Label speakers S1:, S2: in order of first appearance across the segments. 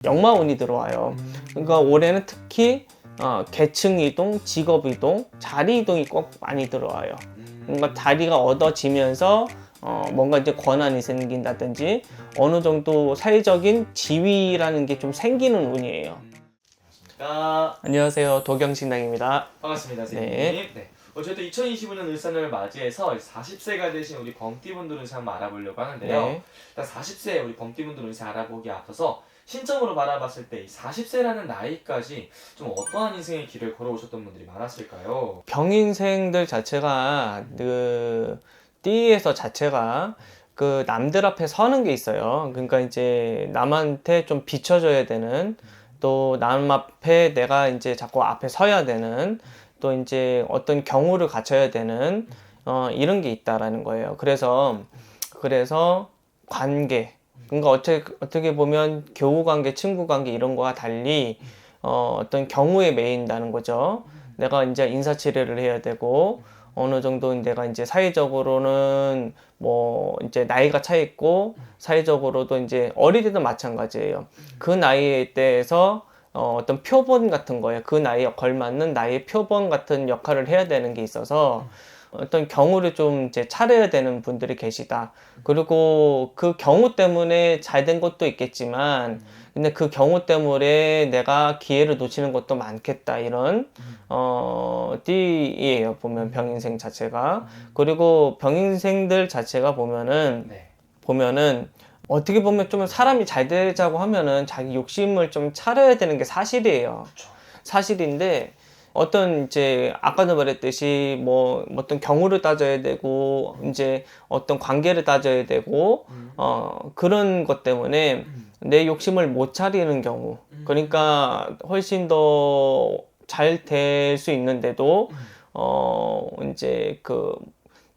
S1: 역마운이 들어와요. 그러니까 올해는 특히 계층 이동, 직업 이동, 자리 이동이 꼭 많이 들어와요. 뭔가 자리가 얻어지면서 뭔가 이제 권한이 생긴다든지 어느 정도 사회적인 지위라는 게 좀 생기는 운이에요. 안녕하세요, 도경신당입니다.
S2: 반갑습니다, 선생님. 네. 어쨌든 2025년 을사년을 맞이해서 40세가 되신 우리 범띠분들 운세 한번 알아보려고 하는데요.
S1: 네.
S2: 일단 40세 우리 범띠분들 운세 알아보기 앞서서 신점으로 바라봤을 때 이 40세라는 나이까지 좀 어떠한 인생의 길을 걸어오셨던 분들이 많았을까요?
S1: 병인생들 자체가 띠에서 자체가 그 남들 앞에 서는 게 있어요. 그러니까 이제 남한테 좀 비춰줘야 되는, 또 남 앞에 내가 이제 자꾸 앞에 서야 되는, 또 이제 어떤 경우를 갖춰야 되는 이런 게 있다라는 거예요. 그래서 관계, 그러니까 어떻게 보면 교우 관계, 친구 관계 이런 거와 달리 어떤 경우에 매인다는 거죠. 내가 이제 인사치레를 해야 되고, 어느 정도 내가 이제 사회적으로는 뭐 이제 나이가 차 있고, 사회적으로도 이제 어릴 때도 마찬가지예요. 그 나이에 대해서 어떤 표본 같은 거예요. 그 나이에 걸맞는 나이의 표본 같은 역할을 해야 되는 게 있어서 어떤 경우를 좀 이제 차려야 되는 분들이 계시다. 그리고 그 경우 때문에 잘 된 것도 있겠지만, 근데 그 경우 때문에 내가 기회를 놓치는 것도 많겠다. 이런 띠예요. 보면 병인생 자체가. 그리고 병인생들 자체가 보면은 어떻게 보면 좀 사람이 잘 되자고 하면은 자기 욕심을 좀 차려야 되는 게 사실이에요. 사실인데, 어떤 이제 아까도 말했듯이 뭐 어떤 경우를 따져야 되고, 이제 어떤 관계를 따져야 되고, 그런 것 때문에 내 욕심을 못 차리는 경우, 그러니까 훨씬 더 잘 될 수 있는데도 이제 그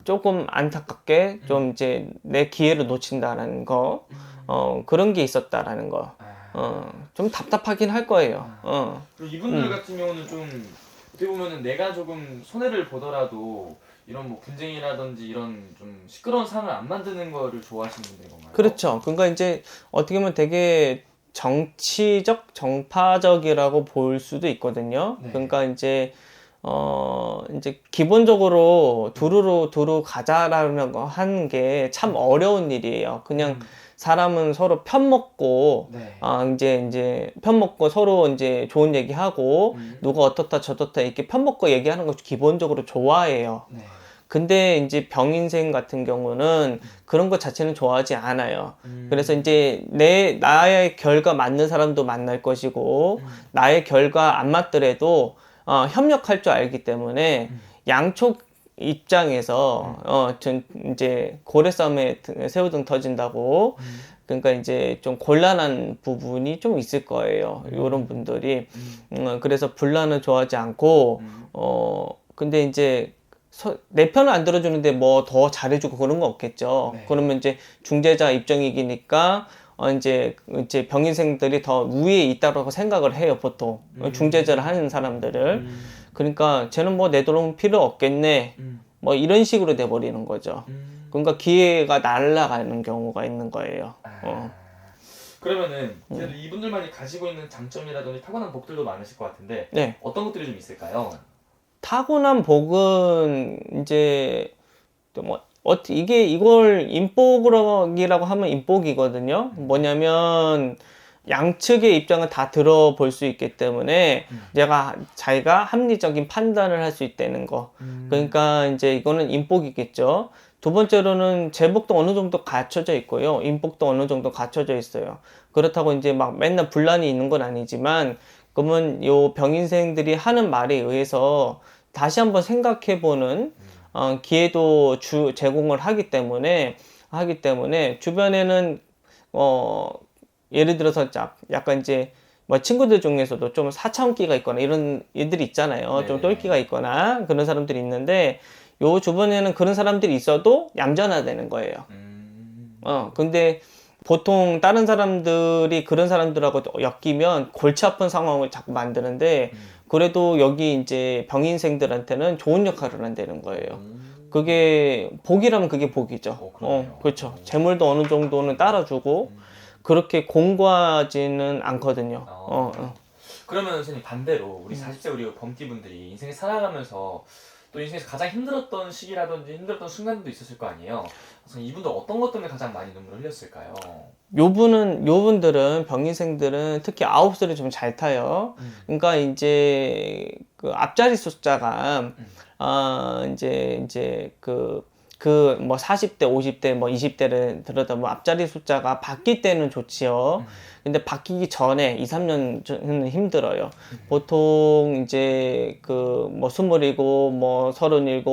S1: 조금 안타깝게 좀 이제 내 기회를 놓친다라는 거, 그런 게 있었다라는 거, 좀 답답하긴 할 거예요.
S2: 그리고 이분들 같은 경우는 좀 어떻게 보면은 내가 조금 손해를 보더라도 이런 뭐 분쟁이라든지 이런 좀 시끄러운 상을 안 만드는 거를 좋아하시는 분들인 건가요?
S1: 그렇죠. 그러니까 이제 어떻게 보면 되게 정치적, 정파적이라고 볼 수도 있거든요.
S2: 네.
S1: 그러니까 이제 이제 기본적으로 두루 가자라는 거 하는 게 참 어려운 일이에요. 그냥 사람은 서로 편먹고,
S2: 네.
S1: 이제 편먹고 서로 이제 좋은 얘기하고, 누가 어떻다 저떻다 이렇게 편먹고 얘기하는 거 기본적으로 좋아해요.
S2: 네.
S1: 근데 이제 병인생 같은 경우는 그런 것 자체는 좋아하지 않아요. 그래서 이제 나의 결과 맞는 사람도 만날 것이고, 나의 결과 안 맞더라도 협력할 줄 알기 때문에 양쪽 입장에서 이제 고래 싸움에 새우등 터진다고, 그러니까 이제 좀 곤란한 부분이 좀 있을 거예요. 이런 분들이. 그래서 분란을 좋아하지 않고, 근데 이제 내 편을 안 들어주는데 뭐 더 잘해주고 그런 거 없겠죠.
S2: 네.
S1: 그러면 이제 중재자 입장이기니까 이제 병인생들이 더 위에 있다고 생각을 해요, 보통. 중재자를 하는 사람들을. 그러니까 쟤는 뭐 내 돈 필요 없겠네. 뭐 이런 식으로 돼버리는 거죠. 그러니까 기회가 날아가는 경우가 있는 거예요.
S2: 그러면은 그래도 이분들만이 가지고 있는 장점이라든지 타고난 복들도 많으실 것 같은데
S1: 네.
S2: 어떤 것들이 좀 있을까요?
S1: 타고난 복은 이제 뭐 이걸 인복이라고 하면 인복이거든요. 뭐냐면 양측의 입장을 다 들어볼 수 있기 때문에 자기가 합리적인 판단을 할 수 있다는 거. 그러니까 이제 이거는 인복이겠죠. 두 번째로는 제복도 어느 정도 갖춰져 있고요. 인복도 어느 정도 갖춰져 있어요. 그렇다고 이제 막 맨날 분란이 있는 건 아니지만, 그러면 요 병인생들이 하는 말에 의해서 다시 한번 생각해보는 기회도 제공을 하기 때문에 주변에는 예를 들어서 약간 이제 뭐 친구들 중에서도 좀 사차원기가 있거나 이런 애들이 있잖아요.
S2: 네네.
S1: 좀 똘끼가 있거나 그런 사람들이 있는데, 요 주변에는 그런 사람들이 있어도 얌전하다는 거예요. 근데 보통 다른 사람들이 그런 사람들하고 엮이면 골치 아픈 상황을 자꾸 만드는데, 그래도 여기 이제 병인생들한테는 좋은 역할을 한다는 거예요. 그게 복이라면 그게 복이죠.
S2: 그러네요.
S1: 그렇죠. 재물도 어느 정도는 따라주고, 그렇게 공고하지는 않거든요.
S2: 그러면 선생님 반대로 우리 40세 우리 범띠분들이 인생을 살아가면서 또 인생에서 가장 힘들었던 시기라든지 힘들었던 순간도 있었을 거 아니에요. 그래서 이분들 어떤 것 때문에 가장 많이 눈물을 흘렸을까요?
S1: 요분들은 병인생들은 특히 9수를 좀 잘 타요. 그러니까 이제 그 앞자리 숫자가 이제 뭐 40대, 50대, 뭐 20대를 들어도 뭐 앞자리 숫자가 바뀔 때는 좋지요. 근데 바뀌기 전에 2, 3년은 힘들어요. 보통 이제 그 뭐 27, 뭐 37,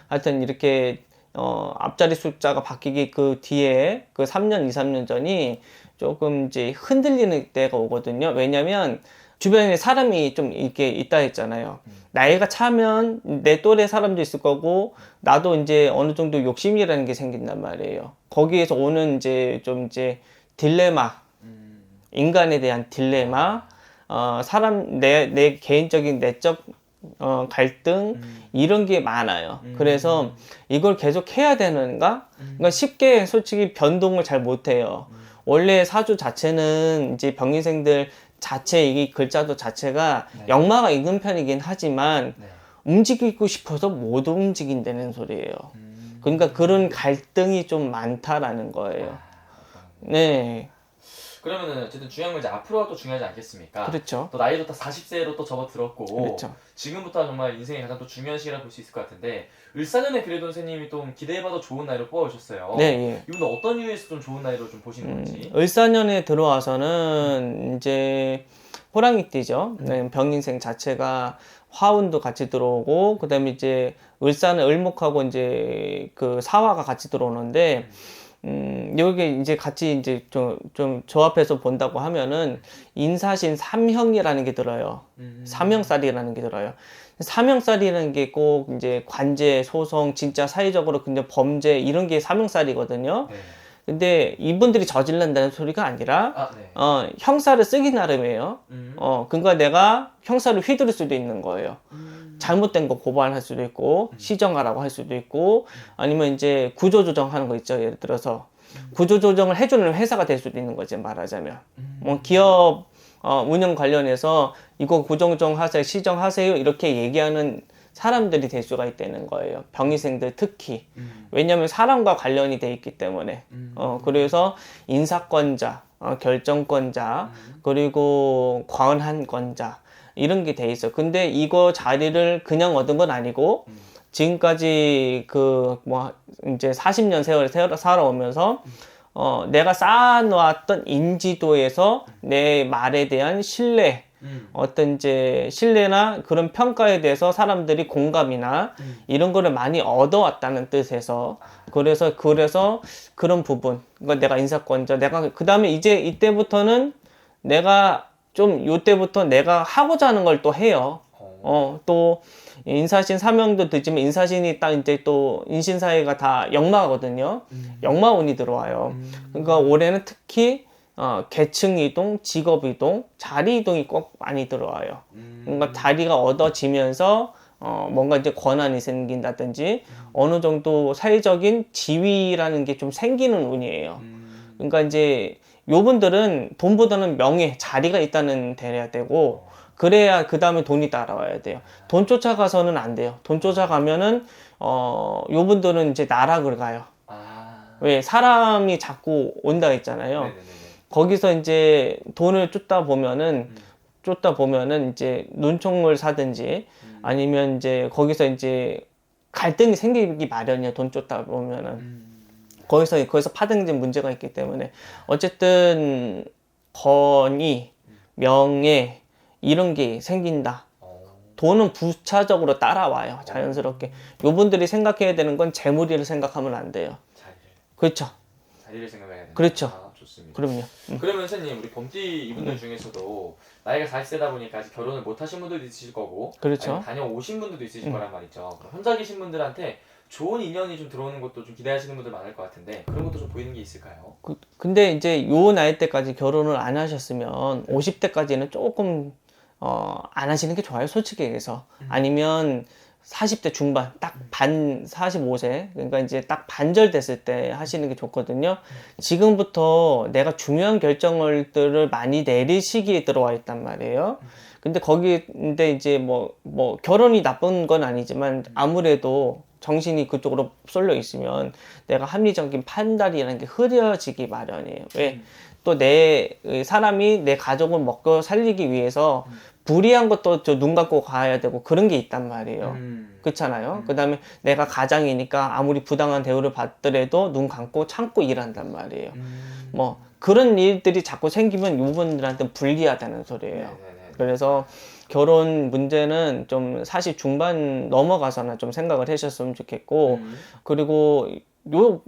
S1: 하여튼 이렇게 앞자리 숫자가 바뀌기 그 뒤에 그 3년, 2, 3년 전이 조금 이제 흔들리는 때가 오거든요. 왜냐면 주변에 사람이 좀 이렇게 있다 했잖아요. 나이가 차면 내 또래 사람도 있을 거고, 나도 이제 어느 정도 욕심이라는 게 생긴단 말이에요. 거기에서 오는 이제 좀 이제 딜레마, 인간에 대한 딜레마, 내 개인적인 내적 갈등, 이런 게 많아요. 그래서 이걸 계속 해야 되는가? 그러니까 쉽게 솔직히 변동을 잘 못해요. 원래 사주 자체는 이제 병인생들 자체, 이 글자도 자체가
S2: 네.
S1: 역마가 있는 편이긴 하지만
S2: 네.
S1: 움직이고 싶어서 못 움직인다는 소리예요. 그러니까 그런 갈등이 좀 많다라는 거예요. 네.
S2: 그러면은 어쨌든 중요한 건 이제 앞으로가 또 중요하지 않겠습니까?
S1: 그렇죠.
S2: 또 나이도 다 40세로 또 접어들었고
S1: 그렇죠.
S2: 지금부터 정말 인생의 가장 또 중요한 시기라고 볼 수 있을 것 같은데 을사년에 그래도 선생님이 좀 기대해봐도 좋은 나이로 뽑아오셨어요.
S1: 네, 예.
S2: 이분은 어떤 이유에서 좀 좋은 나이로 좀 보시는 건지.
S1: 을사년에 들어와서는 이제 호랑이띠죠. 네, 병인생 자체가 화운도 같이 들어오고, 그 다음에 이제 을사는 을목하고 이제 그 사화가 같이 들어오는데, 여기 이제 같이 이제 좀 조합해서 본다고 하면은 인사신 삼형이라는 게 들어요. 삼형살이라는 게 들어요. 삼형살이라는 게 꼭 이제 관제, 소송, 진짜 사회적으로 근데 범죄 이런 게 삼형살이거든요.
S2: 네.
S1: 근데 이분들이 저질른다는 소리가 아니라
S2: 네.
S1: 형사를 쓰기 나름이에요. 그러니까 내가 형사를 휘두를 수도 있는 거예요. 잘못된 거 고발할 수도 있고 시정하라고 할 수도 있고, 아니면 이제 구조조정하는 거 있죠. 예를 들어서 구조조정을 해주는 회사가 될 수도 있는 거지, 말하자면. 뭐 기업 운영 관련해서 이거 구조조정하세요, 시정하세요 이렇게 얘기하는 사람들이 될 수가 있다는 거예요. 병의생들 특히. 왜냐하면 사람과 관련이 돼 있기 때문에. 그래서 인사권자, 결정권자, 그리고 과언한권자 이런 게 돼 있어. 근데 이거 자리를 그냥 얻은 건 아니고 지금까지 그 뭐 이제 40년 세월 살아오면서 내가 쌓아놓았던 인지도에서 내 말에 대한 신뢰, 어떤 이제 신뢰나 그런 평가에 대해서 사람들이 공감이나 이런 거를 많이 얻어왔다는 뜻에서, 그래서 그런 부분, 그러니까 내가 인사권자, 내가 그 다음에 이제 이때부터는 내가 좀 요때부터 내가 하고자 하는 걸 또 해요. 또 인사신 사명도 되지만 인사신이 딱 이제 또 인신사회가 다 역마거든요. 역마운이 들어와요. 그러니까 올해는 특히 계층 이동, 직업 이동, 자리 이동이 꼭 많이 들어와요. 그러니까 자리가 얻어지면서 뭔가 이제 권한이 생긴다든지 어느 정도 사회적인 지위라는 게 좀 생기는 운이에요. 그러니까 이제 요분들은 돈보다는 명예, 자리가 있다는 데려야 되고, 그래야 그 다음에 돈이 따라와야 돼요. 돈 쫓아가서는 안 돼요. 돈 쫓아가면은 요분들은 이제 나락을 가요. 왜? 사람이 자꾸 온다 했잖아요.
S2: 네네네.
S1: 거기서 이제 돈을 쫓다 보면은 이제 눈총을 사든지 아니면 이제 거기서 이제 갈등이 생기기 마련이에요. 돈 쫓다 보면은. 거기서 파등된 문제가 있기 때문에 어쨌든 권위, 명예 이런 게 생긴다. 돈은 부차적으로 따라와요. 자연스럽게. 요분들이 생각해야 되는 건 재물이를 생각하면 안 돼요. 그렇죠.
S2: 자리를 생각해야 된다.
S1: 그렇죠.
S2: 좋습니다.
S1: 그럼요.
S2: 그러면 선생님 우리 범띠 이분들 중에서도 나이가 40세다 보니까 아직 결혼을 못 하신 분들도 있으실 거고,
S1: 그렇죠.
S2: 다녀오신 분들도 있으실 거란 말이죠. 그럼 혼자 계신 분들한테 좋은 인연이 좀 들어오는 것도 좀 기대하시는 분들 많을 것 같은데 그런 것도 좀 보이는 게 있을까요?
S1: 근데 이제 요 나이 때까지 결혼을 안 하셨으면 50대까지는 조금 안 하시는 게 좋아요. 솔직히 얘기해서. 아니면 40대 중반, 딱 반, 45세, 그러니까 이제 딱 반절 됐을 때 하시는 게 좋거든요. 지금부터 내가 중요한 결정들을 많이 내릴 시기에 들어와 있단 말이에요. 근데 근데 이제 결혼이 나쁜 건 아니지만 아무래도 정신이 그쪽으로 쏠려 있으면 내가 합리적인 판단이라는 게 흐려지기 마련이에요. 왜? 또 사람이 내 가족을 먹고 살리기 위해서 불이한 것도 눈 감고 가야 되고 그런 게 있단 말이에요. 그렇잖아요. 그 다음에 내가 가장이니까 아무리 부당한 대우를 받더라도 눈 감고 참고 일한단 말이에요. 그런 일들이 자꾸 생기면 이분들한테 불리하다는 소리예요.
S2: 네네네.
S1: 그래서 결혼 문제는 좀 40 중반 넘어가서나 좀 생각을 하셨으면 좋겠고, 그리고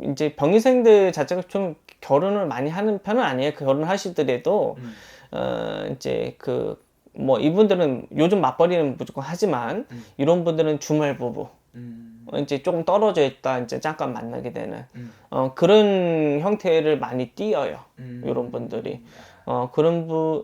S1: 이제 병의생들 자체가 좀 결혼을 많이 하는 편은 아니에요. 결혼하시더라도, 이제 이분들은 요즘 맞벌이는 무조건 하지만, 이런 분들은 주말 부부, 이제 조금 떨어져 있다, 이제 잠깐 만나게 되는, 그런 형태를 많이 띄어요. 이런 분들이.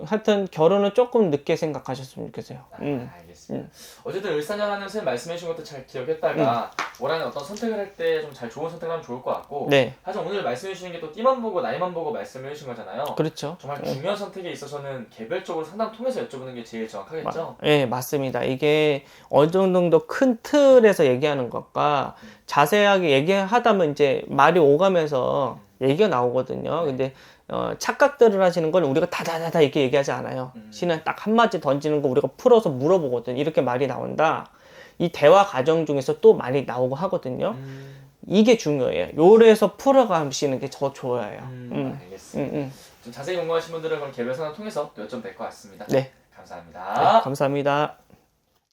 S1: 하여튼 결혼은 조금 늦게 생각하셨으면 좋겠어요.
S2: 알겠습니다. 어쨌든 을사년하는 선생님 말씀해 주신 것도 잘 기억했다가 올해는 어떤 선택을 할 때 좀 잘 좋은 선택을 하면 좋을 것 같고,
S1: 네.
S2: 하지만 오늘 말씀해 주시는 게 또 띠만 보고 나이만 보고 말씀을 해주신 거잖아요.
S1: 그렇죠.
S2: 정말 중요한 선택에 있어서는 개별적으로 상담 통해서 여쭤보는 게 제일 정확하겠죠?
S1: 네, 맞습니다. 이게 어느 정도 큰 틀에서 얘기하는 것과 자세하게 얘기하다면 이제 말이 오가면서 얘기가 나오거든요. 근데 착각들을 하시는 건 우리가 다다다다 이렇게 얘기하지 않아요. 신은 딱 한마디 던지는 거 우리가 풀어서 물어보거든. 이렇게 말이 나온다. 이 대화 과정 중에서 또 말이 나오고 하거든요. 이게 중요해요. 요래서 풀어가시는 게 더 좋아요.
S2: 알겠습니다. 좀 자세히 궁금하신 분들은 그럼 개별 상담 통해서 또 여쭤면 될 것 같습니다.
S1: 네.
S2: 감사합니다.
S1: 네, 감사합니다.